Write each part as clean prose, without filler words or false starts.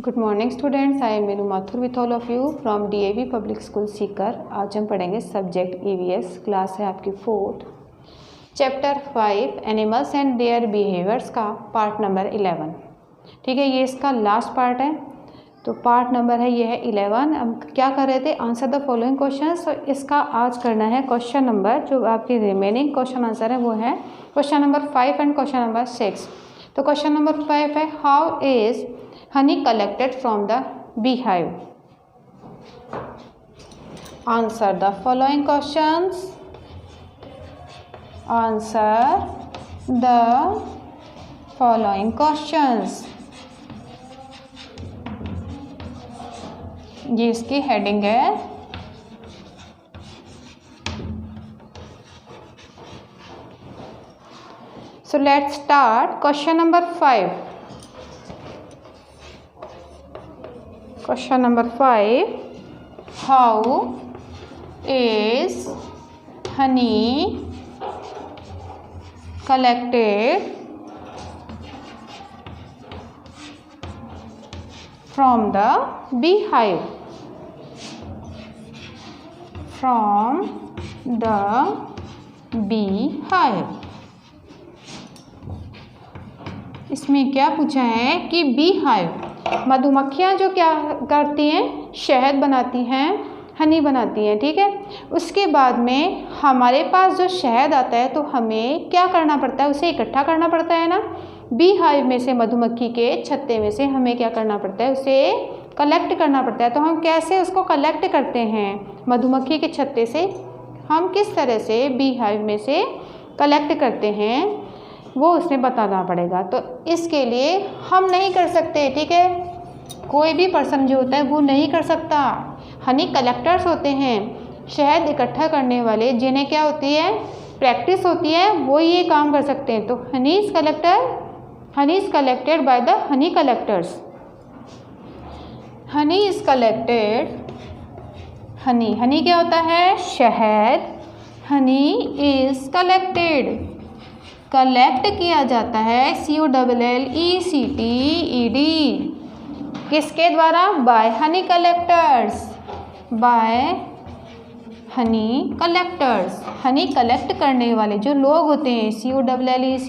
Good morning students, I am Meenu Mathur with all of you from DAV public school Sikar. आज हम पढ़ेंगे subject EVS. Class है आपकी 4th, chapter 5 animals and their behaviours का part number 11। ठीक है, ये इसका लास्ट पार्ट है, तो पार्ट नंबर है ये है 11। हम क्या कर रहे थे, आंसर द फॉलोइंग क्वेश्चन। तो इसका आज करना है क्वेश्चन नंबर, जो आपकी रिमेनिंग क्वेश्चन आंसर है वो है question number 5 and question number 6। तो क्वेश्चन नंबर 5 है, how is honey collected from the beehive? Answer the following questions. Answer the following questions. ये इसकी हेडिंग है। So let's start question number 5. Question number 5, how is honey collected from the beehive? From the beehive. इसमें क्या पूछा है कि beehive, मधुमक्खियाँ जो क्या करती हैं, शहद बनाती हैं, हनी बनाती हैं। ठीक है, उसके बाद में हमारे पास जो शहद आता है तो हमें क्या करना पड़ता है, उसे इकट्ठा करना पड़ता है ना। बी हाइव में से, मधुमक्खी के छत्ते में से हमें क्या करना पड़ता है, उसे कलेक्ट करना पड़ता है। तो हम कैसे उसको कलेक्ट करते हैं, मधुमक्खी के छत्ते से हम किस तरह से बी हाइव में से कलेक्ट करते हैं, वो उसमें बताना पड़ेगा। तो इसके लिए हम नहीं कर सकते, ठीक है, कोई भी पर्सन जो होता है वो नहीं कर सकता। हनी कलेक्टर्स होते हैं, शहद इकट्ठा करने वाले, जिन्हें क्या होती है, प्रैक्टिस होती है, वो ये काम कर सकते हैं। तो honey is collected by the honey collectors. Honey is collected, honey क्या होता है, शहद। हनी इज़ कलेक्टेड, कलेक्ट किया जाता है, COLLECTED, किसके द्वारा, by honey collectors, by honey collectors. Honey collect करने वाले जो लोग होते हैं, COLLECTORS,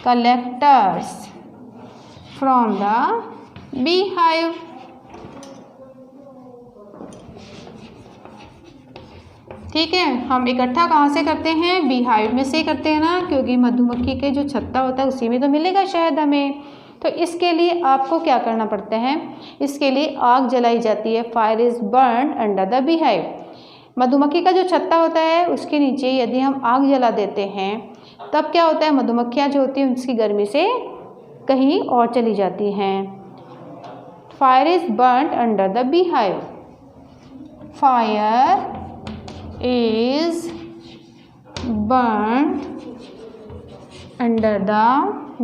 collectors from the beehive. ठीक है, हम इकट्ठा कहाँ से करते हैं, बीहाइव में से करते हैं ना, क्योंकि मधुमक्खी के जो छत्ता होता है उसी में तो मिलेगा शहद हमें। तो इसके लिए आपको क्या करना पड़ता है, इसके लिए आग जलाई जाती है। Fire is burn under the beehive. मधुमक्खी का जो छत्ता होता है उसके नीचे यदि हम आग जला देते हैं तब क्या होता है, मधुमक्खियाँ जो होती हैं उसकी गर्मी से कहीं और चली जाती हैं। Fire is burn under the beehive. Fire is burned under the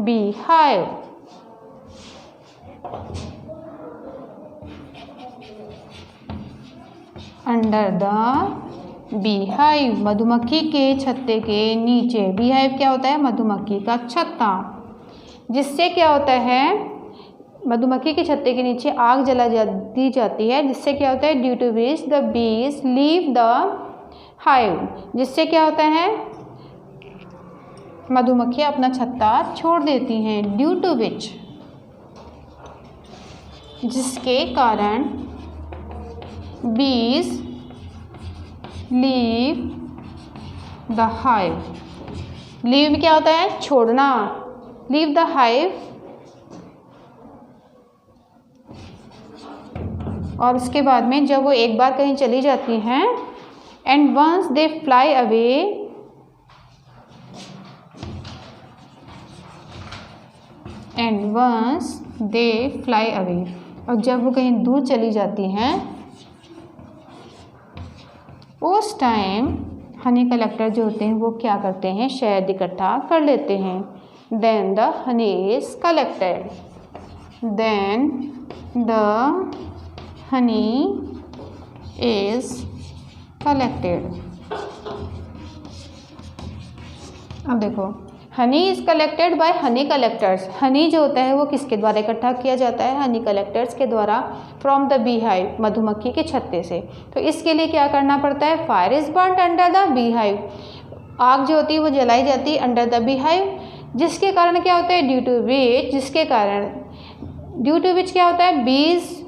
beehive. Under the beehive, मधुमक्खी के छत्ते के नीचे। बीहाइव क्या होता है, मधुमक्खी का छत्ता, जिससे क्या होता है, मधुमक्खी के छत्ते के नीचे आग जला दी जाती है, जिससे क्या होता है, due to which the bees leave the hive, जिससे क्या होता है, मधुमक्खियाँ अपना छत्ता छोड़ देती हैं। ड्यू टू विच, जिसके कारण बीज लीव द हाइव। लीव क्या होता है, छोड़ना, लीव द हाइव। और उसके बाद में जब वो एक बार कहीं चली जाती हैं, and once they fly away, और जब वो कहीं दूर चली जाती हैं, उस टाइम हनी कलेक्टर जो होते हैं वो क्या करते हैं, शहद इकट्ठा कर लेते हैं। then the honey is collected, then the honey is collected। अब देखो, honey is collected by honey collectors. Honey जो होता है वो किसके द्वारा इकट्ठा किया जाता है? हनी कलेक्टर्स के द्वारा फ्रॉम द बी हाइव, मधुमक्खी के छत्ते से। तो इसके लिए क्या करना पड़ता है? Fire is burned under the bee hive, आग जो होती है वो जलाई जाती है अंडर द बी हाइव, जिसके कारण क्या होता है? ड्यू टू विच क्या होता है? बीज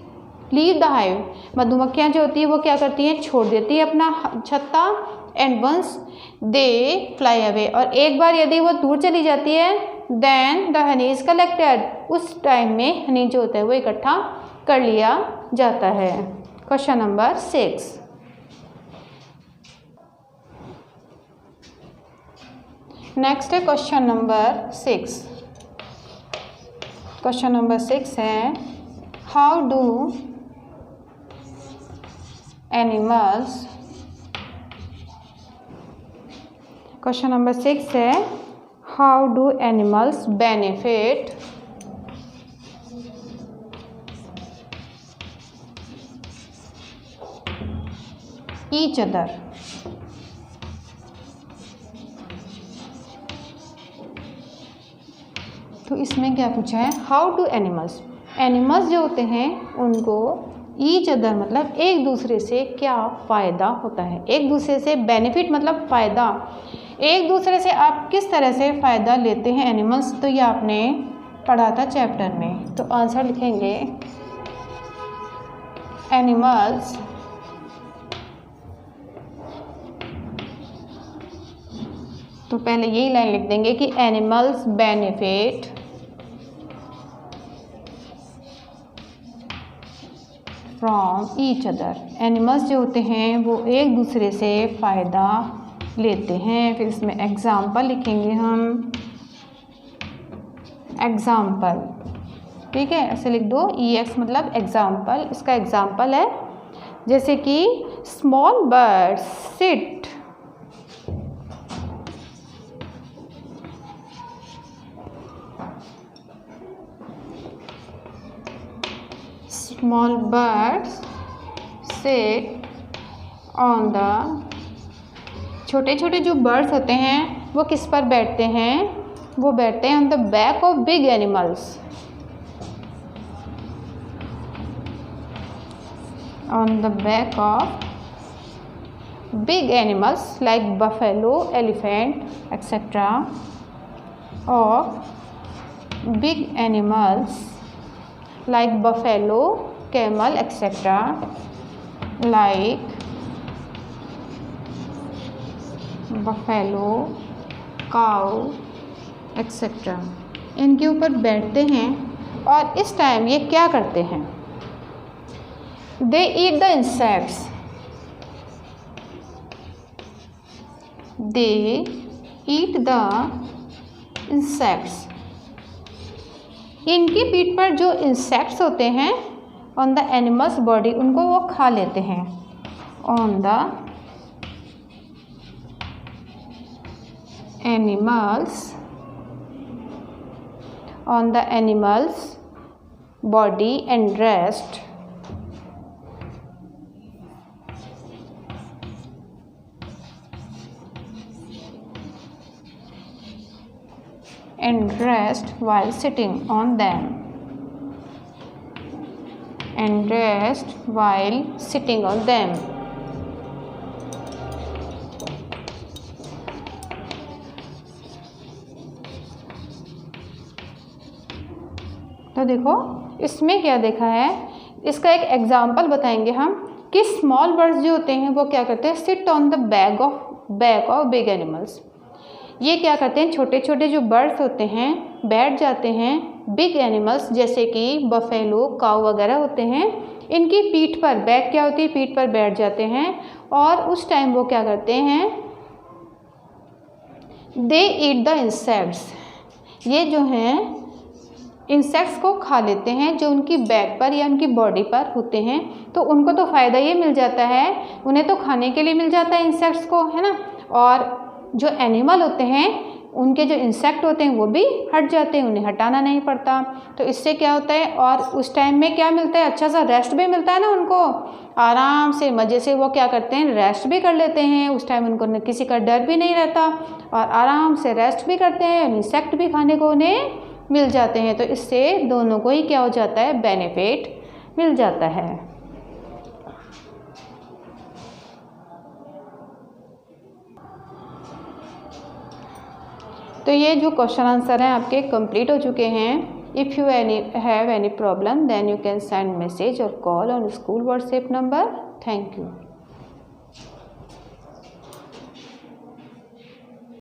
लीव द हाइव, मधुमक्खियाँ जो होती है वो क्या करती हैं? छोड़ देती है अपना छत्ता। And once they fly away, और एक बार यदि वो दूर चली जाती है, then the honey is collected, उस टाइम में हनी जो होता है वो इकट्ठा कर लिया जाता है। Question number 6। नेक्स्ट है क्वेश्चन नंबर 6। क्वेश्चन नंबर 6 है how do animals, question number 6 है how do animals benefit each other. तो इसमें क्या पूछा है? हाउ डू एनिमल्स, एनिमल्स जो होते हैं उनको ईच अदर मतलब एक दूसरे से क्या फ़ायदा होता है? एक दूसरे से बेनिफिट मतलब फ़ायदा, एक दूसरे से आप किस तरह से फ़ायदा लेते हैं एनिमल्स, तो ये आपने पढ़ा था चैप्टर में। तो आंसर लिखेंगे एनिमल्स तो पहले यही लाइन लिख देंगे कि animals benefit from each other, animals जो होते हैं वो एक दूसरे से फ़ायदा लेते हैं। फिर इसमें एग्जाम्पल लिखेंगे हम, एग्जाम्पल, ठीक है, ऐसे लिख दो, EX मतलब एग्जाम्पल। इसका एग्जाम्पल है जैसे कि small birds sit, small birds sit on the, छोटे छोटे जो बर्ड्स होते हैं वो किस पर बैठते हैं? वो बैठते हैं on the back of big animals, on the back of big animals like buffalo, elephant etcetera, और big animals like buffalo, camel, etc. like buffalo, cow, etc. इनके ऊपर बैठते हैं और इस टाइम ये क्या करते हैं? They eat the insects. They eat the insects. इनकी पीठ पर जो इंसेक्ट्स होते हैं ऑन द एनिमल्स बॉडी, उनको वो खा लेते हैं on the animals body and rest while sitting on them, and rest while sitting on them. तो देखो इसमें क्या देखा है, इसका एक एग्जाम्पल बताएंगे हम कि स्मॉल बर्ड्स जो होते हैं वो क्या करते हैं? Seat on the back of big animals. ये क्या करते हैं? छोटे छोटे जो बर्ड्स होते हैं बैठ जाते हैं बिग एनिमल्स जैसे कि बफेलो, काऊ वगैरह होते हैं, इनकी पीठ पर, बैक क्या होती है? पीठ पर बैठ जाते हैं और उस टाइम वो क्या करते हैं? दे ईट द इंसेक्ट्स, ये जो हैं इंसेक्ट्स को खा लेते हैं जो उनकी बैक पर या उनकी बॉडी पर होते हैं। तो उनको तो फ़ायदा ये मिल जाता है, उन्हें तो खाने के लिए मिल जाता है इंसेक्ट्स को, है ना। और जो एनिमल होते हैं उनके जो इंसेक्ट होते हैं वो भी हट जाते हैं, उन्हें हटाना नहीं पड़ता। तो इससे क्या होता है, और उस टाइम में क्या मिलता है, अच्छा सा रेस्ट भी मिलता है ना उनको, आराम से मज़े से वो क्या करते हैं, रेस्ट भी कर लेते हैं। उस टाइम उनको किसी का डर भी नहीं रहता और आराम से रेस्ट भी करते हैं, इंसेक्ट भी खाने को उन्हें मिल जाते हैं। तो इससे दोनों को ही क्या हो जाता है, बेनिफिट मिल जाता है। तो ये जो क्वेश्चन आंसर हैं आपके कंप्लीट हो चुके हैं। If you have any problem then you can send message और call on school WhatsApp number. Thank you.